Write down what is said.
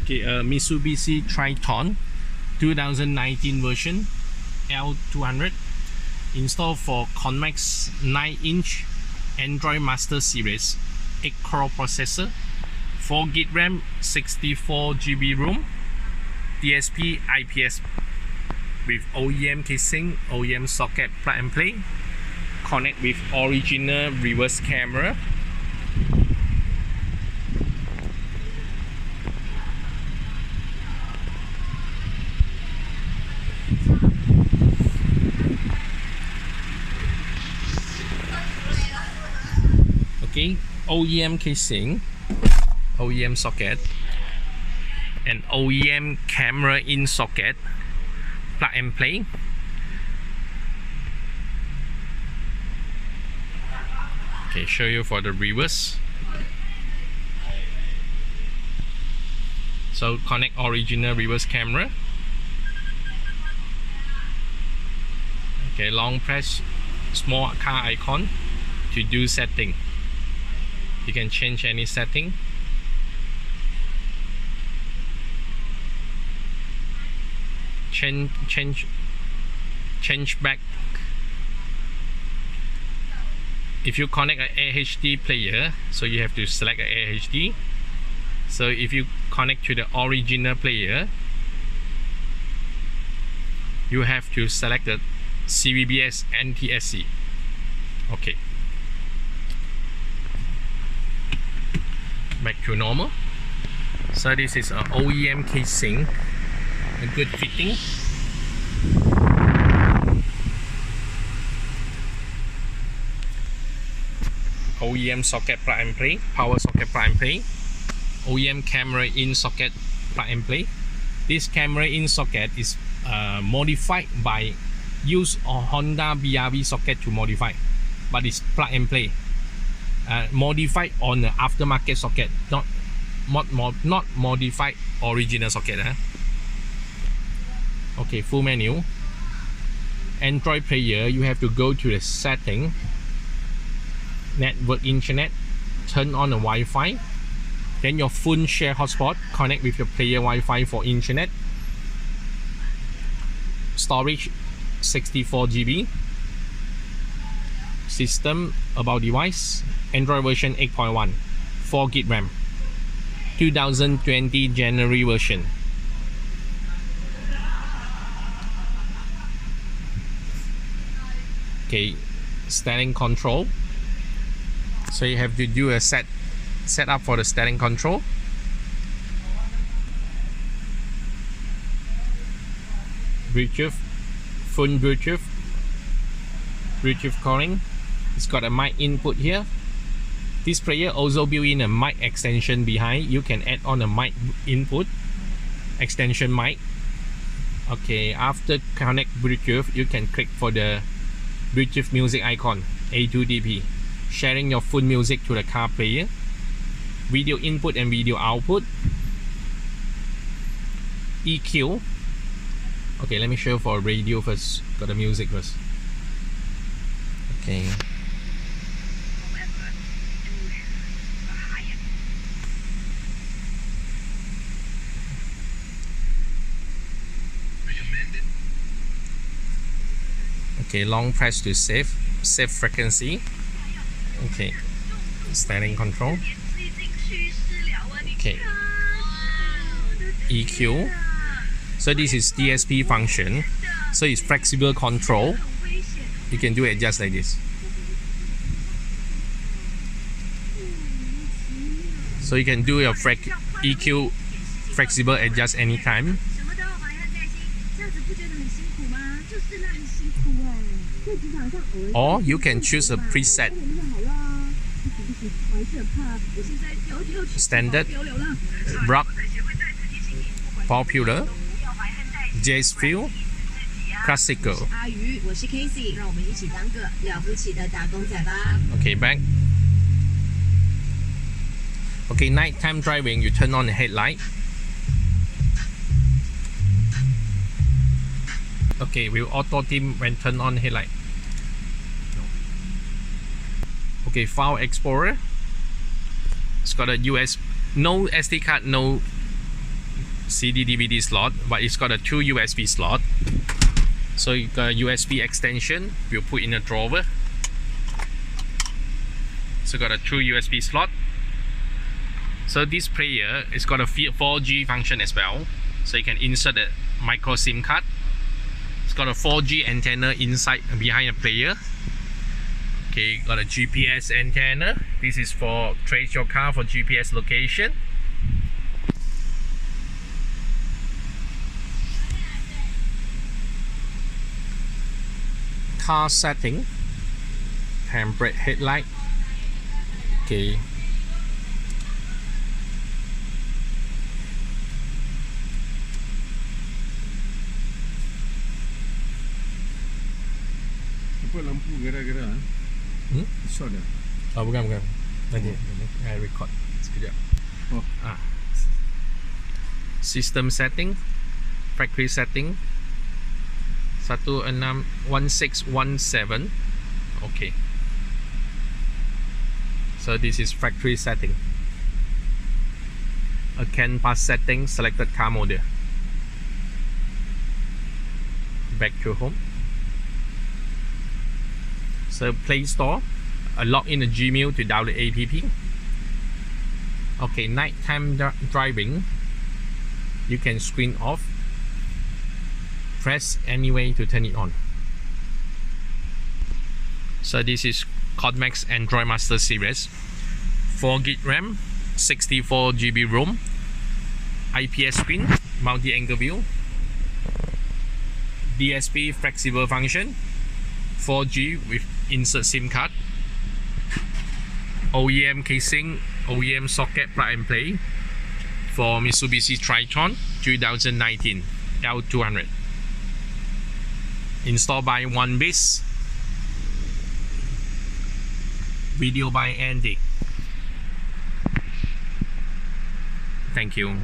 Okay, Mitsubishi Triton 2019 version L200 installed for Convex 9-inch Android Master Series 8-core processor, 4GB RAM, 64GB ROM, DSP IPS with OEM casing, OEM socket plug and play, connect with original reverse camera. Okay, OEM casing, OEM socket, and OEM camera in socket, plug and play. Okay, show you for the reverse. So connect original reverse camera. Okay, long press small car icon to do setting. You can change any setting. Change back. If you connect an AHD player, so you have to select an AHD. So if you connect to the original player, you have to select the CVBS NTSC. Okay. Back to normal. So this is an OEM casing, a good fitting. OEM socket plug and play, power socket plug and play, OEM camera in socket plug and play. This camera in socket is modified by use a Honda BRV socket to modify, but it's plug and play. Modified on the aftermarket socket, not modified original socket. Okay, full menu. Android player, you have to go to the setting, network internet, turn on the Wi-Fi, then your phone share hotspot, connect with your player Wi-Fi for internet. Storage 64GB. System about device, Android version 8.1, 4GB RAM, 2020 January version. Okay, steering control. So you have to do a set up for the steering control. Bluetooth, phone Bluetooth calling. It's got a mic input here. This player also built in a mic extension behind. You can add on a mic input extension mic. Okay, after connect Bluetooth, you can click for the Bluetooth music icon, A2DP, sharing your phone music to the car player. Video input and video output. EQ. Okay, let me show for radio first. Got the music first. Okay. Okay, long press to save frequency. Okay, steering control. Okay, EQ. So this is DSP function. So it's flexible control. You can do it just like this. So you can do your EQ flexible adjust anytime. Or you can choose a preset. Standard, rock, popular, jazz feel, classical. Okay, back. Okay, nighttime driving, you turn on the headlight. Okay, we'll auto dim when turn on headlight. Okay, File Explorer. It's got a no SD card, no CD DVD slot, but it's got a 2 USB slot. So you got a USB extension, we'll put in a drawer. So got a 2 USB slot. So this player is got a 4G function as well. So you can insert a micro SIM card. It's got a 4G antenna inside behind the player. Okay, got a GPS antenna. This is for trace your car for GPS location. Car setting, handbrake, headlight. Okay. Apa lampu gara-gara? Short dah. Oh, bukan. Nanti I record sekejap. Oh. System setting, factory setting 1617. Okay. So this is factory setting. A CAN pass setting, selected car model. Back to home. So Play Store, log in a Gmail to download app. Okay, nighttime driving, you can screen off. Press anyway to turn it on. So this is Convex Android Master Series, 4GB RAM, 64GB ROM, IPS screen, multi-angle view, DSP Flexible function, 4G with insert SIM card, OEM casing, OEM socket plug and play for Mitsubishi Triton 2019 L200. Installed by OneBase. Video by Andy. Thank you.